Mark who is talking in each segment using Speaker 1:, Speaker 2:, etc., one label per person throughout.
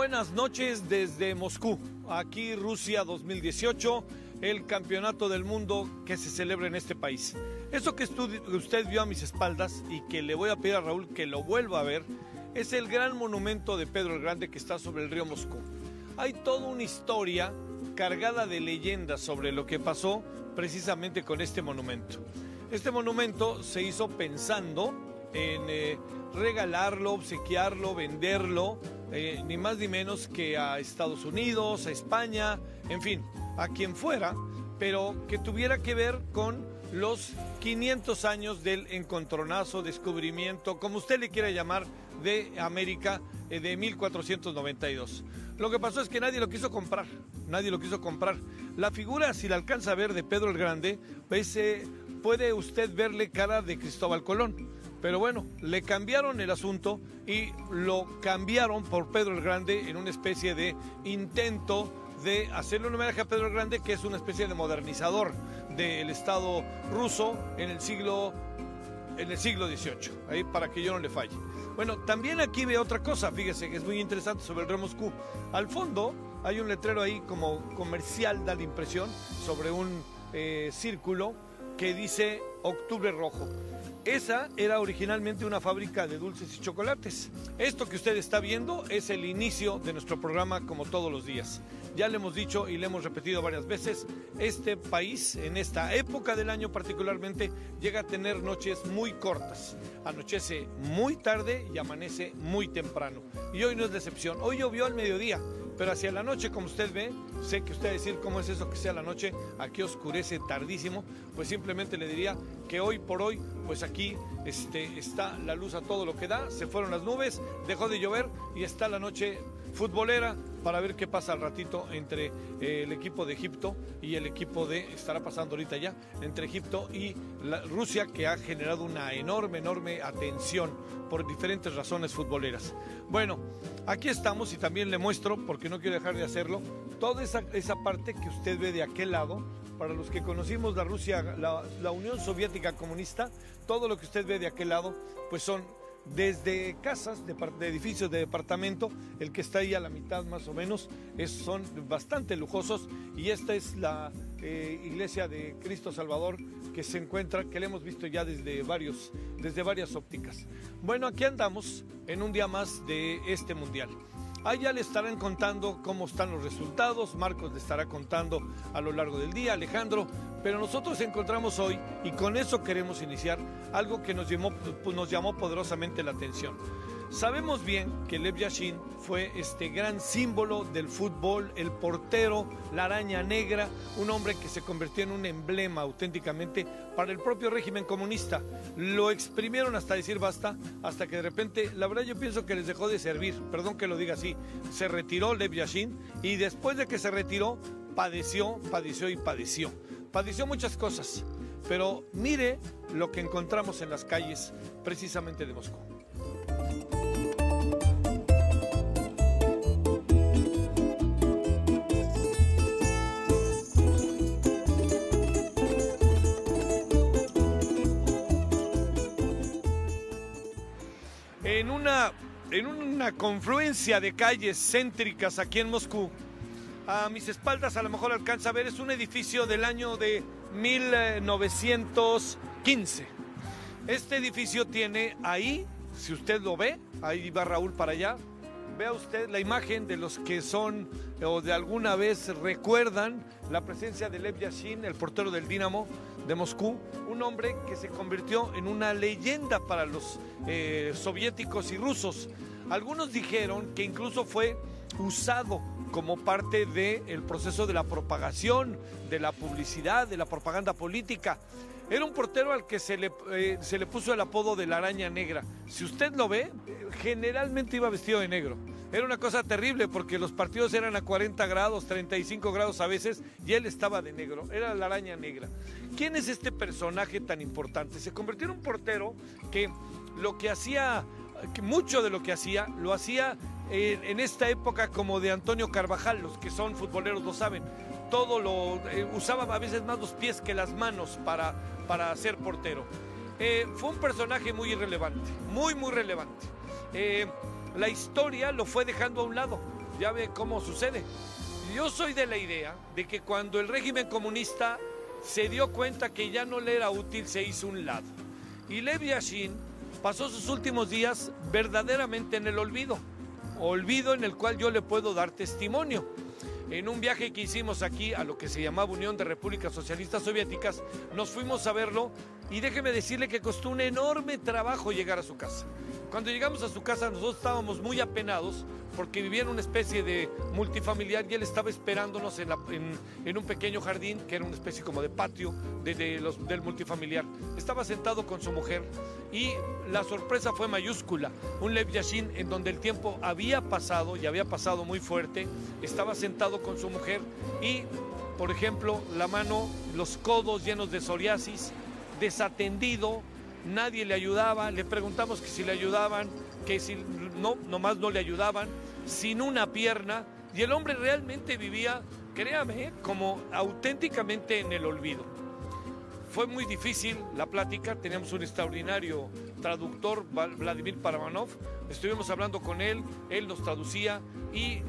Speaker 1: buenas noches desde Moscú, aquí Rusia 2018, el campeonato del mundo que se celebra en este país. Eso que usted vio a mis espaldas y que le voy a pedir a Raúl que lo vuelva a ver, es el gran monumento de Pedro el Grande que está sobre el río Moscú. Hay toda una historia cargada de leyendas sobre lo que pasó precisamente con este monumento. Este monumento se hizo pensando en regalarlo, obsequiarlo, venderlo, ni más ni menos que a Estados Unidos, a España, en fin, a quien fuera, pero que tuviera que ver con los 500 años del encontronazo, descubrimiento, como usted le quiera llamar, de América de 1492. Lo que pasó es que nadie lo quiso comprar, nadie lo quiso comprar. La figura, si la alcanza a ver, de Pedro el Grande, puede usted verle cara de Cristóbal Colón. Pero bueno, le cambiaron el asunto y lo cambiaron por Pedro el Grande en una especie de intento de hacerle un homenaje a Pedro el Grande, que es una especie de modernizador del Estado ruso en el siglo XVIII, ahí para que yo no le falle. Bueno, también aquí ve otra cosa, fíjese que es muy interesante sobre el río Moscú. Al fondo hay un letrero ahí como comercial, da la impresión, sobre un círculo que dice Octubre Rojo. Esa era originalmente una fábrica de dulces y chocolates. Esto que usted está viendo es el inicio de nuestro programa, como todos los días. Ya le hemos dicho y le hemos repetido varias veces, este país en esta época del año particularmente llega a tener noches muy cortas. Anochece muy tarde y amanece muy temprano. Y hoy no es la excepción. Hoy llovió al mediodía, pero hacia la noche, como usted ve, sé que usted va a decir cómo es eso que sea la noche, aquí oscurece tardísimo, pues simplemente le diría que hoy por hoy, pues aquí está la luz a todo lo que da, se fueron las nubes, dejó de llover y está la noche futbolera para ver qué pasa al ratito entre el equipo de Egipto y el equipo estará pasando ahorita ya, entre Egipto y Rusia, que ha generado una enorme atención por diferentes razones futboleras. Bueno, aquí estamos y también le muestro, porque no quiero dejar de hacerlo, toda esa parte que usted ve de aquel lado. Para los que conocimos la Rusia, la Unión Soviética comunista, todo lo que usted ve de aquel lado, pues son desde casas, de edificios de departamento, el que está ahí a la mitad más o menos, son bastante lujosos, y esta es la iglesia de Cristo Salvador que se encuentra, que le hemos visto ya desde varias ópticas. Bueno, aquí andamos en un día más de este mundial. Allá le estarán contando cómo están los resultados, Marcos le estará contando a lo largo del día, Alejandro, pero nosotros encontramos hoy, y con eso queremos iniciar, algo que nos llamó poderosamente la atención. Sabemos bien que Lev Yashin fue este gran símbolo del fútbol, el portero, la araña negra, un hombre que se convirtió en un emblema auténticamente para el propio régimen comunista. Lo exprimieron hasta decir basta, hasta que de repente, la verdad yo pienso que les dejó de servir, perdón que lo diga así, se retiró Lev Yashin y después de que se retiró, padeció muchas cosas, pero mire lo que encontramos en las calles precisamente de Moscú. En una confluencia de calles céntricas aquí en Moscú, a mis espaldas a lo mejor alcanza a ver, es un edificio del año de 1915. Este edificio tiene ahí, si usted lo ve, ahí va Raúl para allá, vea usted la imagen de los que son o de alguna vez recuerdan la presencia de Lev Yashin, el portero del Dinamo de Moscú, un hombre que se convirtió en una leyenda para los soviéticos y rusos. Algunos dijeron que incluso fue usado como parte del proceso de la propagación, de la publicidad, de la propaganda política. Era un portero al que se le puso el apodo de la araña negra. Si usted lo ve, generalmente iba vestido de negro. Era una cosa terrible porque los partidos eran a 40 grados, 35 grados a veces, y él estaba de negro. Era la araña negra. ¿Quién es este personaje tan importante? Se convirtió en un portero que mucho de lo que hacía, lo hacía en esta época como de Antonio Carvajal. Los que son futboleros lo saben. Todo usaba a veces más los pies que las manos para ser portero. Fue un personaje muy irrelevante, muy relevante. La historia lo fue dejando a un lado. ya ve cómo sucede. Yo soy de la idea de que cuando el régimen comunista se dio cuenta que ya no le era útil, se hizo un lado. Y Lev Yashin pasó sus últimos días verdaderamente en el olvido en el cual yo le puedo dar testimonio. En un viaje que hicimos aquí a lo que se llamaba Unión de Repúblicas Socialistas Soviéticas, nos fuimos a verlo y déjeme decirle que costó un enorme trabajo llegar a su casa. Cuando llegamos a su casa nosotros estábamos muy apenados porque vivía en una especie de multifamiliar y él estaba esperándonos en un pequeño jardín que era una especie como de patio del multifamiliar. Estaba sentado con su mujer y la sorpresa fue mayúscula. Un Lev Yashin en donde el tiempo había pasado y había pasado muy fuerte, estaba sentado con su mujer y, por ejemplo, la mano, los codos llenos de psoriasis, desatendido, nadie le ayudaba, le preguntamos que si le ayudaban, que si no, nomás no le ayudaban, sin una pierna, y el hombre realmente vivía, créame, como auténticamente en el olvido. Fue muy difícil la plática, teníamos un extraordinario traductor, Vladimir Paramanov, estuvimos hablando con él, él nos traducía y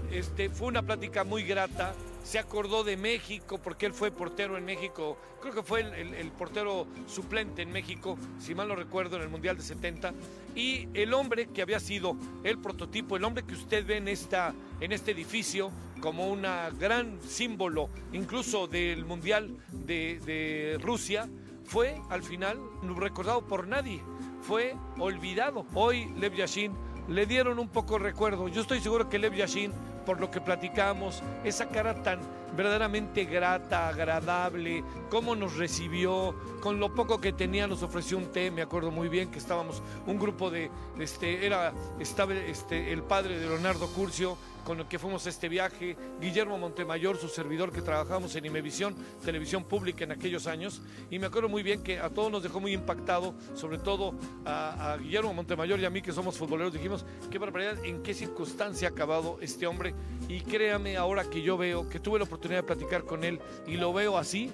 Speaker 1: fue una plática muy grata. Se acordó de México porque él fue portero en México, creo que fue el portero suplente en México, si mal no recuerdo, en el Mundial de 70, y el hombre que había sido el prototipo, el hombre que usted ve en este edificio como un gran símbolo incluso del Mundial de Rusia, fue al final no recordado por nadie, fue olvidado. Hoy Lev Yashin le dieron un poco de recuerdo. Yo estoy seguro que Lev Yashin, por lo que platicamos, esa cara tan verdaderamente grata, agradable, cómo nos recibió, con lo poco que tenía nos ofreció un té. Me acuerdo muy bien que estábamos un grupo estaba el padre de Leonardo Curcio, con el que fuimos a este viaje, Guillermo Montemayor, su servidor, que trabajamos en Imevisión, televisión pública en aquellos años, y me acuerdo muy bien que a todos nos dejó muy impactado, sobre todo a Guillermo Montemayor y a mí, que somos futboleros. Dijimos, qué barbaridad, en qué circunstancia ha acabado este hombre, y créame, ahora que yo veo, que tuve la oportunidad de platicar con él, y lo veo así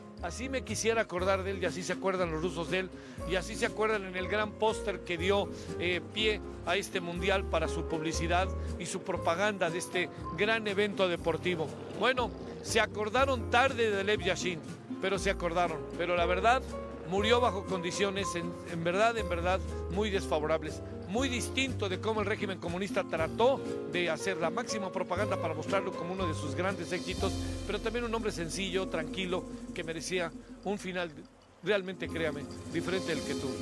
Speaker 1: me quisiera acordar de él, y así se acuerdan los rusos de él, y así se acuerdan en el gran póster que dio pie a este mundial para su publicidad y su propaganda de este gran evento deportivo. Bueno, se acordaron tarde de Lev Yashin, pero se acordaron, pero la verdad, murió bajo condiciones en verdad muy desfavorables, muy distinto de cómo el régimen comunista trató de hacer la máxima propaganda para mostrarlo como uno de sus grandes éxitos, pero también un hombre sencillo, tranquilo, que merecía un final realmente, créame, diferente del que tuvo.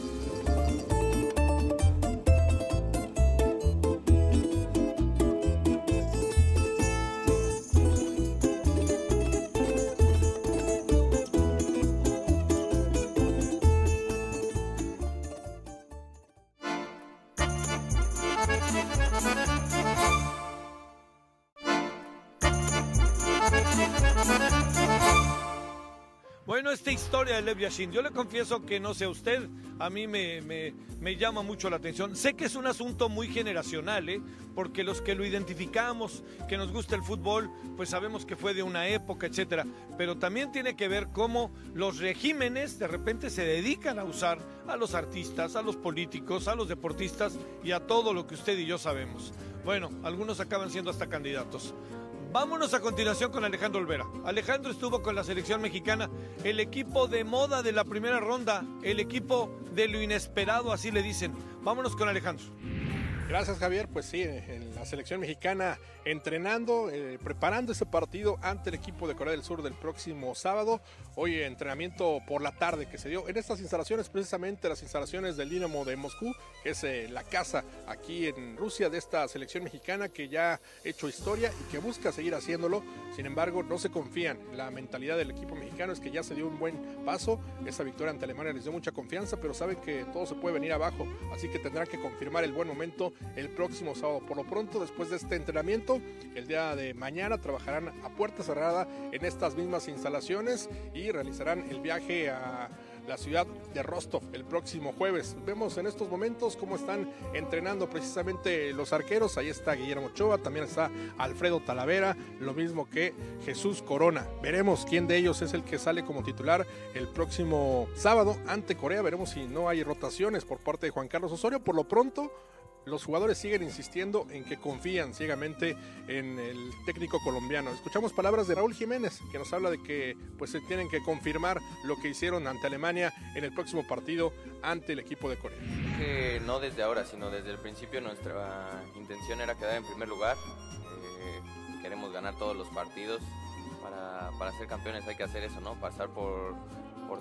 Speaker 1: Bueno, esta historia de Lev Yashin, yo le confieso que no sé a usted, a mí me llama mucho la atención. Sé que es un asunto muy generacional, porque los que lo identificamos, que nos gusta el fútbol, pues sabemos que fue de una época, etcétera. Pero también tiene que ver cómo los regímenes de repente se dedican a usar a los artistas, a los políticos, a los deportistas y a todo lo que usted y yo sabemos. Bueno, algunos acaban siendo hasta candidatos. Vámonos a continuación con Alejandro Olvera. Alejandro estuvo con la selección mexicana, el equipo de moda de la primera ronda, el equipo de lo inesperado, así le dicen. Vámonos con Alejandro.
Speaker 2: Gracias, Javier. Pues sí, en la selección mexicana entrenando, preparando ese partido ante el equipo de Corea del Sur del próximo sábado. Hoy entrenamiento por la tarde que se dio en estas instalaciones, precisamente las instalaciones del Dinamo de Moscú, que es la casa aquí en Rusia de esta selección mexicana que ya ha hecho historia y que busca seguir haciéndolo. Sin embargo, no se confían. La mentalidad del equipo mexicano es que ya se dio un buen paso. Esa victoria ante Alemania les dio mucha confianza, pero saben que todo se puede venir abajo, así que tendrán que confirmar el buen momento el próximo sábado. Por lo pronto, después de este entrenamiento, el día de mañana trabajarán a puerta cerrada en estas mismas instalaciones y realizarán el viaje a la ciudad de Rostov el próximo jueves. Vemos en estos momentos cómo están entrenando precisamente los arqueros. Ahí está Guillermo Ochoa, también está Alfredo Talavera, lo mismo que Jesús Corona. Veremos quién de ellos es el que sale como titular el próximo sábado ante Corea. Veremos si no hay rotaciones por parte de Juan Carlos Osorio. Por lo pronto, los jugadores siguen insistiendo en que confían ciegamente en el técnico colombiano. Escuchamos palabras de Raúl Jiménez, que nos habla de que pues se tienen que confirmar lo que hicieron ante Alemania en el próximo partido ante el equipo de Corea.
Speaker 3: Que no desde ahora, sino desde el principio nuestra intención era quedar en primer lugar. Queremos ganar todos los partidos. Para ser campeones hay que hacer eso, ¿no? Pasar por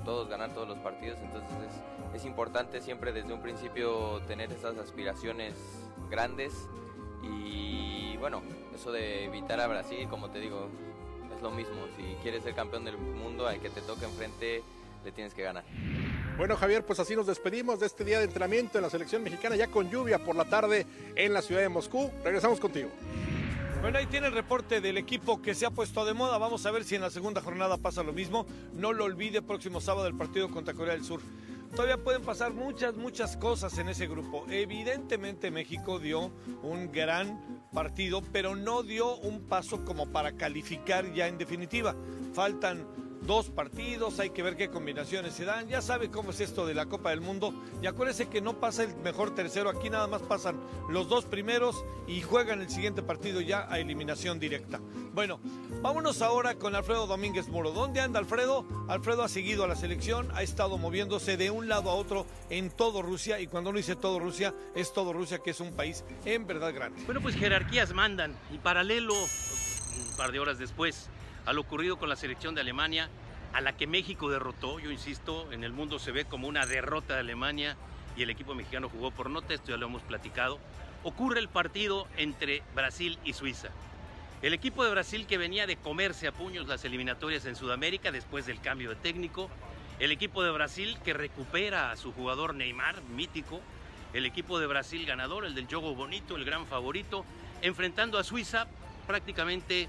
Speaker 3: todos, ganar todos los partidos. Entonces es importante siempre desde un principio tener esas aspiraciones grandes. Y bueno, eso de evitar a Brasil, como te digo, es lo mismo. Si quieres ser campeón del mundo, al que te toque enfrente le tienes que ganar.
Speaker 2: Bueno, Javier, pues así nos despedimos de este día de entrenamiento en la selección mexicana, ya con lluvia por la tarde en la ciudad de Moscú. Regresamos contigo.
Speaker 1: Bueno, ahí tiene el reporte del equipo que se ha puesto de moda. Vamos a ver si en la segunda jornada pasa lo mismo. No lo olvide, próximo sábado el partido contra Corea del Sur. Todavía pueden pasar muchas cosas en ese grupo. Evidentemente México dio un gran partido, pero no dio un paso como para calificar ya en definitiva. Faltan 2 partidos, hay que ver qué combinaciones se dan. Ya sabe cómo es esto de la Copa del Mundo. Y acuérdese que no pasa el mejor tercero, aquí nada más pasan los 2 primeros y juegan el siguiente partido ya a eliminación directa. Bueno, vámonos ahora con Alfredo Domínguez Muro. ¿Dónde anda Alfredo? Alfredo ha seguido a la selección, ha estado moviéndose de un lado a otro en todo Rusia, y cuando uno dice todo Rusia, es todo Rusia, que es un país en verdad grande.
Speaker 4: Bueno, pues jerarquías mandan, y paralelo, un par de horas después, a lo ocurrido con la selección de Alemania, a la que México derrotó. Yo insisto, en el mundo se ve como una derrota de Alemania y el equipo mexicano jugó por nota, esto ya lo hemos platicado. Ocurre el partido entre Brasil y Suiza. El equipo de Brasil, que venía de comerse a puños las eliminatorias en Sudamérica después del cambio de técnico. El equipo de Brasil, que recupera a su jugador Neymar, mítico. El equipo de Brasil ganador, el del juego bonito, el gran favorito, enfrentando a Suiza prácticamente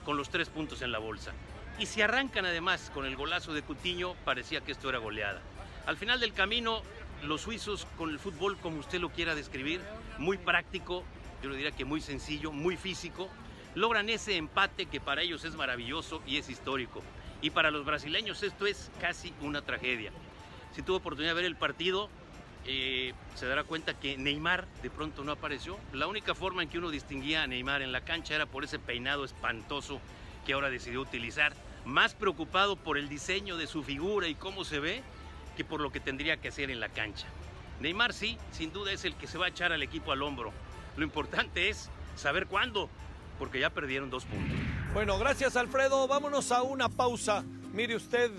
Speaker 4: con los 3 puntos en la bolsa. Y si arrancan además con el golazo de Coutinho, parecía que esto era goleada. Al final del camino, los suizos con el fútbol, como usted lo quiera describir, muy práctico, yo le diría que muy sencillo, muy físico, logran ese empate que para ellos es maravilloso y es histórico. Y para los brasileños esto es casi una tragedia. Si tuvo oportunidad de ver el partido, se dará cuenta que Neymar de pronto no apareció. La única forma en que uno distinguía a Neymar en la cancha era por ese peinado espantoso que ahora decidió utilizar, más preocupado por el diseño de su figura y cómo se ve, que por lo que tendría que hacer en la cancha. Neymar sí, sin duda es el que se va a echar al equipo al hombro. Lo importante es saber cuándo, porque ya perdieron 2 puntos.
Speaker 1: Bueno, gracias Alfredo, vámonos a una pausa. Mire usted,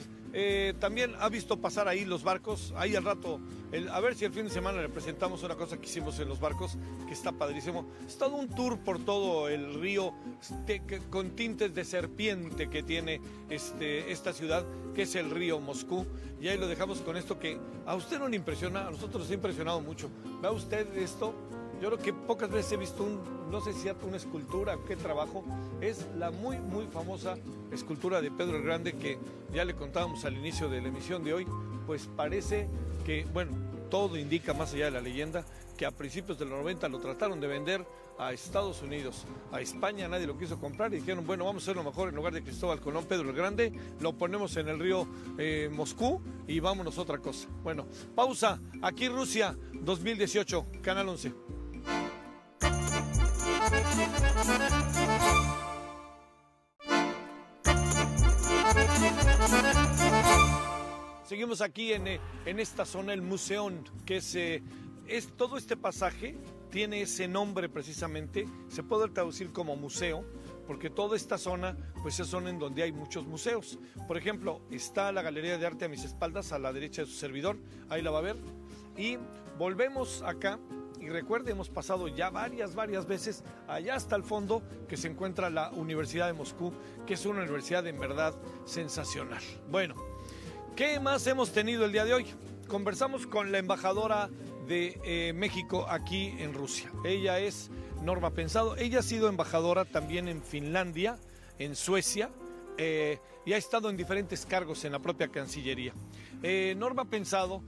Speaker 1: también ha visto pasar ahí los barcos, ahí al rato, a ver si el fin de semana le presentamos una cosa que hicimos en los barcos, que está padrísimo. Es todo un tour por todo el río, con tintes de serpiente que tiene esta ciudad, que es el río Moscú. Y ahí lo dejamos con esto que a usted no le impresiona, a nosotros nos ha impresionado mucho. ¿Vea usted esto? Yo creo que pocas veces he visto no sé si una escultura, qué trabajo. Es la muy famosa escultura de Pedro el Grande, que ya le contábamos al inicio de la emisión de hoy. Pues parece que, bueno, todo indica, más allá de la leyenda, que a principios de los 90 lo trataron de vender a Estados Unidos, a España nadie lo quiso comprar y dijeron, bueno, vamos a hacer lo mejor, en lugar de Cristóbal Colón, Pedro el Grande, lo ponemos en el río Moscú y vámonos a otra cosa. Bueno, pausa, aquí Rusia 2018, Canal 11. Seguimos aquí en esta zona, el Museón, que es todo este pasaje, tiene ese nombre precisamente, se puede traducir como museo, porque toda esta zona pues es zona en donde hay muchos museos. Por ejemplo, está la Galería de Arte a mis espaldas, a la derecha de su servidor, ahí la va a ver. Y volvemos acá, y recuerde, hemos pasado ya varias veces allá hasta el fondo, que se encuentra la Universidad de Moscú, que es una universidad en verdad sensacional. Bueno, ¿qué más hemos tenido el día de hoy? Conversamos con la embajadora de México aquí en Rusia. Ella es Norma Pensado. Ella ha sido embajadora también en Finlandia, en Suecia, y ha estado en diferentes cargos en la propia Cancillería. Norma Pensado,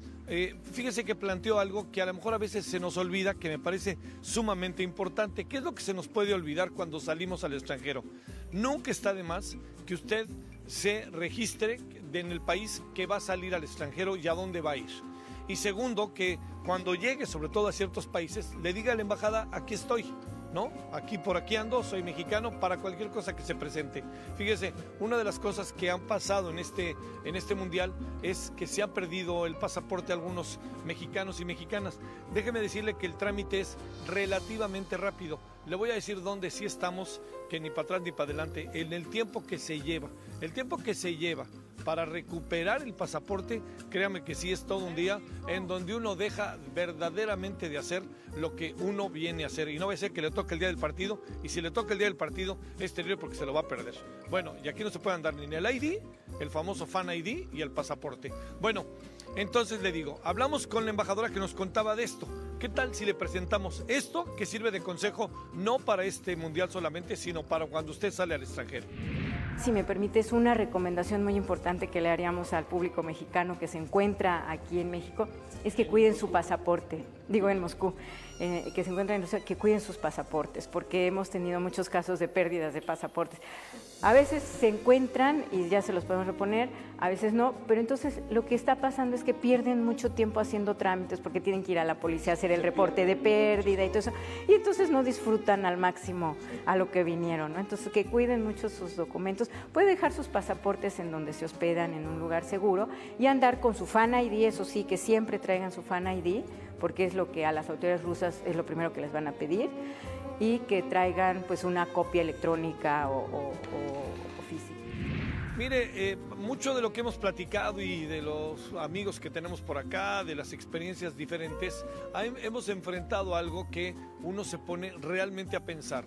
Speaker 1: fíjese que planteó algo que a lo mejor a veces se nos olvida, que me parece sumamente importante. ¿Qué es lo que se nos puede olvidar cuando salimos al extranjero? Nunca está de más que usted se registre en el país que va a salir al extranjero y a dónde va a ir. Y segundo, que cuando llegue sobre todo a ciertos países, le diga a la embajada, aquí estoy, ¿no? Aquí por aquí ando, soy mexicano para cualquier cosa que se presente. Fíjese, una de las cosas que han pasado en este mundial es que se ha perdido el pasaporte a algunos mexicanos y mexicanas. Déjeme decirle que el trámite es relativamente rápido. Le voy a decir dónde sí estamos, que ni para atrás ni para adelante, en el tiempo que se lleva. El tiempo que se lleva para recuperar el pasaporte, créame que sí es todo un día en donde uno deja verdaderamente de hacer lo que uno viene a hacer. Y no va a ser que le toque el día del partido, y si le toca el día del partido es terrible porque se lo va a perder. Bueno, y aquí no se puede andar ni el ID, el famoso Fan ID y el pasaporte. Bueno, entonces le digo, hablamos con la embajadora que nos contaba de esto. ¿Qué tal si le presentamos esto que sirve de consejo no para este mundial solamente, sino para cuando usted sale al extranjero?
Speaker 5: Si me permites, una recomendación muy importante que le haríamos al público mexicano que se encuentra aquí en México es que cuiden su pasaporte, digo en Moscú, que se encuentran en Rusia, que cuiden sus pasaportes, porque hemos tenido muchos casos de pérdidas de pasaportes. A veces se encuentran y ya se los podemos reponer, a veces no, pero entonces lo que está pasando es que pierden mucho tiempo haciendo trámites porque tienen que ir a la policía a hacer el reporte de pérdida y todo eso, y entonces no disfrutan al máximo a lo que vinieron, ¿no? Entonces que cuiden mucho sus documentos, pueden dejar sus pasaportes en donde se hospedan en un lugar seguro y andar con su Fan ID, eso sí, que siempre traigan su Fan ID, porque es lo que a las autoridades rusas es lo primero que les van a pedir, y que traigan pues una copia electrónica o física.
Speaker 1: Mire, mucho de lo que hemos platicado y de los amigos que tenemos por acá, de las experiencias diferentes, hemos enfrentado algo que uno se pone realmente a pensar.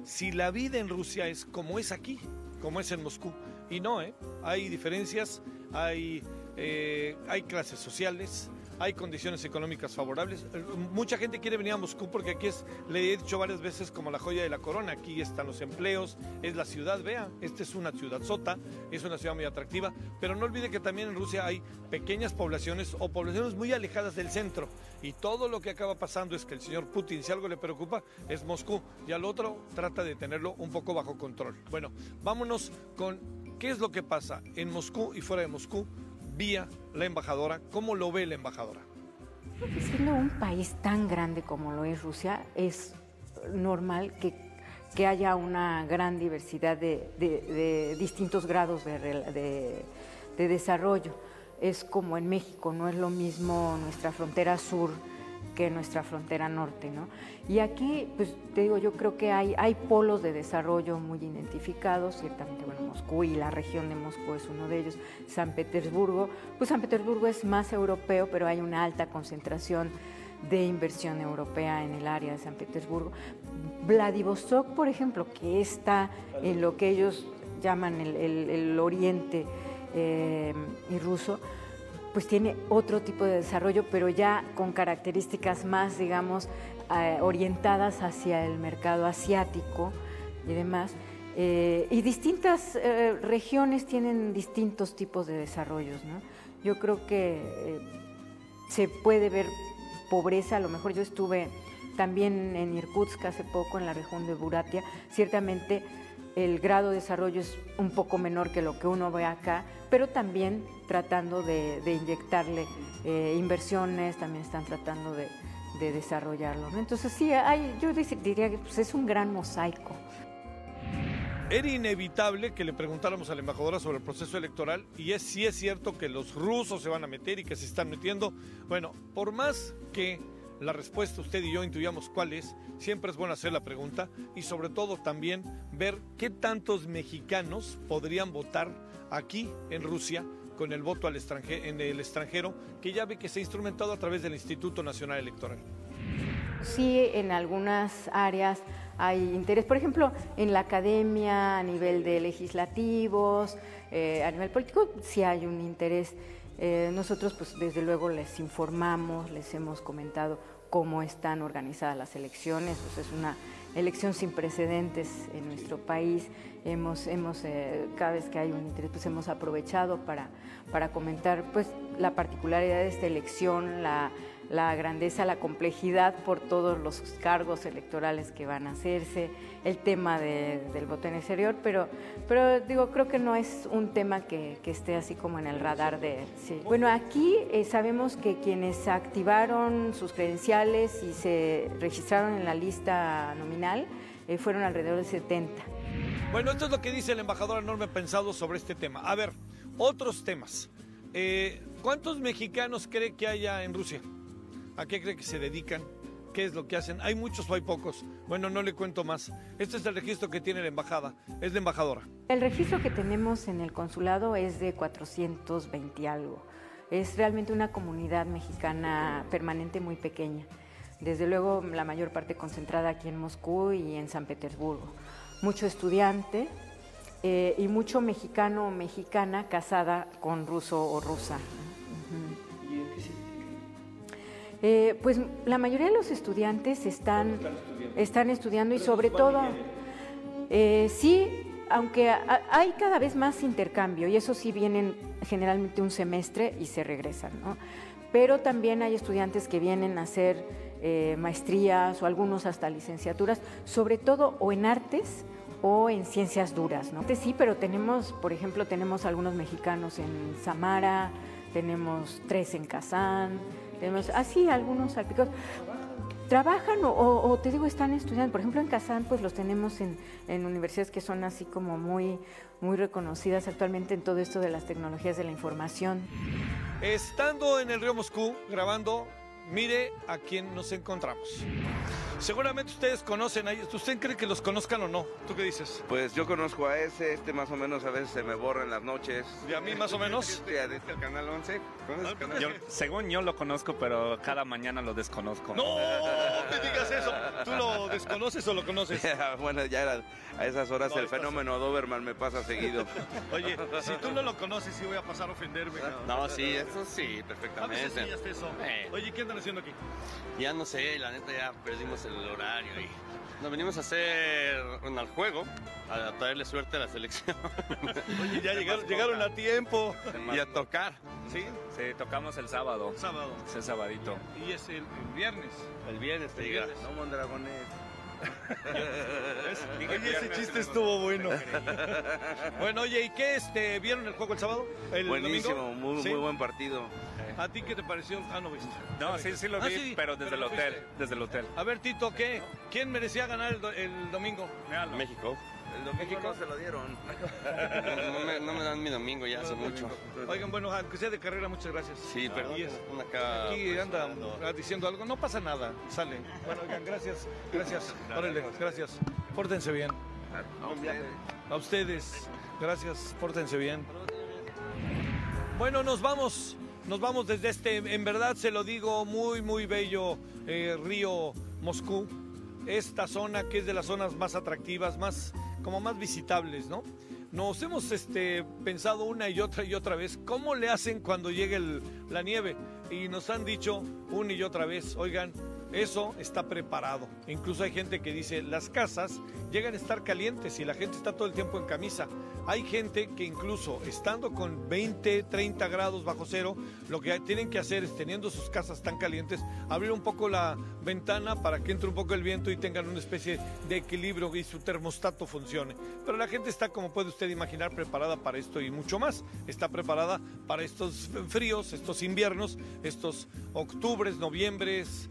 Speaker 1: Si la vida en Rusia es como es aquí, como es en Moscú, y no, hay diferencias, hay clases sociales, hay condiciones económicas favorables. Mucha gente quiere venir a Moscú porque aquí es, le he dicho varias veces, como la joya de la corona. Aquí están los empleos, es la ciudad, vea, esta es una ciudad sota, es una ciudad muy atractiva, pero no olvide que también en Rusia hay pequeñas poblaciones o poblaciones muy alejadas del centro, y todo lo que acaba pasando es que el señor Putin, si algo le preocupa, es Moscú, y al otro trata de tenerlo un poco bajo control. Bueno, vámonos con qué es lo que pasa en Moscú y fuera de Moscú, vía la embajadora. ¿Cómo lo ve la embajadora?
Speaker 5: Siendo un país tan grande como lo es Rusia, es normal que haya una gran diversidad de distintos grados de desarrollo. Es como en México, no es lo mismo nuestra frontera sur que nuestra frontera norte, ¿no? Y aquí, pues te digo, yo creo que hay polos de desarrollo muy identificados, ciertamente, bueno, Moscú y la región de Moscú es uno de ellos, San Petersburgo, pues San Petersburgo es más europeo, pero hay una alta concentración de inversión europea en el área de San Petersburgo. Vladivostok, por ejemplo, que está en lo que ellos llaman el oriente y ruso, pues tiene otro tipo de desarrollo, pero ya con características más, digamos, orientadas hacia el mercado asiático y demás. Y distintas regiones tienen distintos tipos de desarrollos, ¿no? Yo creo que se puede ver pobreza, a lo mejor yo estuve también en Irkutsk hace poco, en la región de Buriatia, ciertamente el grado de desarrollo es un poco menor que lo que uno ve acá, pero también tratando de inyectarle inversiones, también están tratando de desarrollarlo, ¿no? Entonces sí, yo diría que pues, es un gran mosaico.
Speaker 1: Era inevitable que le preguntáramos a la embajadora sobre el proceso electoral, y sí es cierto que los rusos se van a meter y que se están metiendo. Bueno, por más que la respuesta usted y yo intuyamos cuál es, siempre es bueno hacer la pregunta y sobre todo también ver qué tantos mexicanos podrían votar aquí en Rusia con el voto en el extranjero, que ya ve que se ha instrumentado a través del Instituto Nacional Electoral.
Speaker 5: Sí, en algunas áreas hay interés, por ejemplo, en la academia, a nivel de legislativos, a nivel político, sí hay un interés. Nosotros, pues, desde luego les informamos, les hemos comentado cómo están organizadas las elecciones, pues es una elección sin precedentes en nuestro país. Cada vez que hay un interés, pues hemos aprovechado para comentar pues la particularidad de esta elección, la grandeza, la complejidad por todos los cargos electorales que van a hacerse, el tema del voto en exterior, pero digo, creo que no es un tema que esté así como en el radar de... Sí. Bueno, aquí sabemos que quienes activaron sus credenciales y se registraron en la lista nominal fueron alrededor de 70.
Speaker 1: Bueno, esto es lo que dice el embajador Enorme Pensado sobre este tema. A ver, otros temas. ¿Cuántos mexicanos cree que haya en Rusia? ¿A qué cree que se dedican? ¿Qué es lo que hacen? ¿Hay muchos o hay pocos? Bueno, no le cuento más. Este es el registro que tiene la embajada. Es de embajadora.
Speaker 5: El registro que tenemos en el consulado es de 420 y algo. Es realmente una comunidad mexicana permanente muy pequeña. Desde luego, la mayor parte concentrada aquí en Moscú y en San Petersburgo. Mucho estudiante y mucho mexicano o mexicana casada con ruso o rusa. ¿Y en qué sitio? Pues la mayoría de los estudiantes están estudiando y sobre todo, sí, aunque hay cada vez más intercambio y eso sí vienen generalmente un semestre y se regresan, ¿no? Pero también hay estudiantes que vienen a hacer maestrías o algunos hasta licenciaturas, sobre todo o en artes o en ciencias duras, ¿no? Sí, pero tenemos, por ejemplo, tenemos algunos mexicanos en Samara, tenemos 3 en Kazán, tenemos así algunos salpicados. Trabajan o te digo, están estudiando. Por ejemplo, en Kazán, pues los tenemos en universidades que son así como muy reconocidas actualmente en todo esto de las tecnologías de la información.
Speaker 1: Estando en el río Moscú grabando, mire a quién nos encontramos. Seguramente ustedes conocen a ellos. ¿Usted cree que los conozcan o no? ¿Tú qué dices?
Speaker 6: Pues yo conozco a ese, más o menos a veces se me borra en las noches.
Speaker 1: ¿Y a mí más o menos?
Speaker 6: Estoy adicto al Canal 11. ¿Conoces el Canal 11?
Speaker 7: Según yo lo conozco, pero cada mañana lo desconozco.
Speaker 1: ¡No me digas eso! ¿Tú lo desconoces o lo conoces?
Speaker 6: Bueno, ya era a esas horas el fenómeno Doberman me pasa seguido.
Speaker 1: Oye, si tú no lo conoces, sí voy a pasar a ofenderme.
Speaker 8: No, sí, eso sí, perfectamente.
Speaker 1: A veces sí, eso. Oye, ¿qué andan haciendo aquí?
Speaker 8: Ya no sé, la neta ya perdimos el horario y nos venimos a hacer al juego, a traerle suerte a la selección.
Speaker 1: Oye, ya llegaron a tiempo.
Speaker 8: Y a tocar.
Speaker 1: ¿Sí?
Speaker 7: Sí, tocamos el sábado.
Speaker 1: Sábado.
Speaker 7: Es el sabadito.
Speaker 1: Y es el viernes.
Speaker 8: El viernes te diga.
Speaker 6: No, Mondragones.
Speaker 1: Oye, ese chiste estuvo bueno. Bueno, oye, ¿y qué vieron el juego el sábado?
Speaker 6: Buenísimo,
Speaker 1: domingo?
Speaker 6: muy buen partido.
Speaker 1: ¿A ti qué te pareció? ¿No viste?
Speaker 7: No, sí lo vi,
Speaker 1: sí,
Speaker 7: pero desde el hotel.
Speaker 1: A ver, Tito, ¿quién merecía ganar el domingo?
Speaker 8: México.
Speaker 6: El domingo no se lo dieron.
Speaker 8: No me dan mi domingo ya hace mucho.
Speaker 1: Oigan, bueno, aunque sea de carrera, muchas gracias.
Speaker 8: Sí, perdón.
Speaker 1: Aquí anda diciendo algo, no pasa nada, sale. Bueno, oigan, gracias. Órale, gracias. Pórtense bien. A ustedes, gracias, pórtense bien. Bueno, nos vamos desde en verdad se lo digo, muy bello río Moscú. Esta zona que es de las zonas más atractivas, más visitables, ¿no? Nos hemos pensado una y otra vez cómo le hacen cuando llegue la nieve y nos han dicho una y otra vez, oigan, eso está preparado. Incluso hay gente que dice, las casas llegan a estar calientes y la gente está todo el tiempo en camisa. Hay gente que incluso estando con 20, 30 grados bajo cero, lo que tienen que hacer es, teniendo sus casas tan calientes, abrir un poco la ventana para que entre un poco el viento y tengan una especie de equilibrio y su termostato funcione. Pero la gente está, como puede usted imaginar, preparada para esto y mucho más. Está preparada para estos fríos, estos inviernos, estos octubres, noviembres,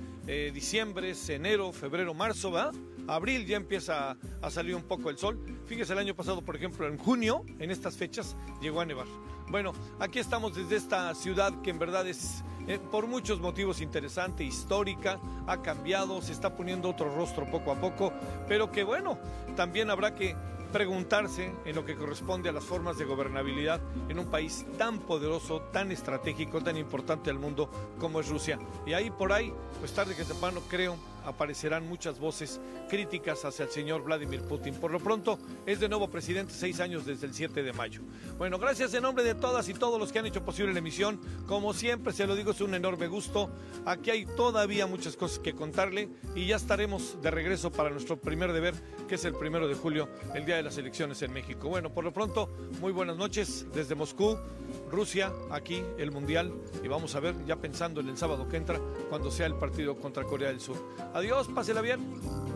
Speaker 1: diciembre, enero, febrero, marzo, ¿verdad? Abril ya empieza a salir un poco el sol. Fíjese, el año pasado, por ejemplo, en junio, en estas fechas, llegó a nevar. Bueno, aquí estamos desde esta ciudad que en verdad es, por muchos motivos, interesante, histórica, ha cambiado, se está poniendo otro rostro poco a poco, pero que bueno, también habrá que preguntarse en lo que corresponde a las formas de gobernabilidad en un país tan poderoso, tan estratégico, tan importante al mundo como es Rusia. Y ahí por ahí, pues tarde que temprano, creo aparecerán muchas voces críticas hacia el señor Vladimir Putin. Por lo pronto, es de nuevo presidente 6 años desde el 7 de mayo. Bueno, gracias en nombre de todas y todos los que han hecho posible la emisión. Como siempre, se lo digo, es un enorme gusto. Aquí hay todavía muchas cosas que contarle y ya estaremos de regreso para nuestro primer deber, que es el 1 de julio, el día de las elecciones en México. Bueno, por lo pronto, muy buenas noches desde Moscú, Rusia, aquí el Mundial, y vamos a ver ya pensando en el sábado que entra, cuando sea el partido contra Corea del Sur. Adiós, pásela bien.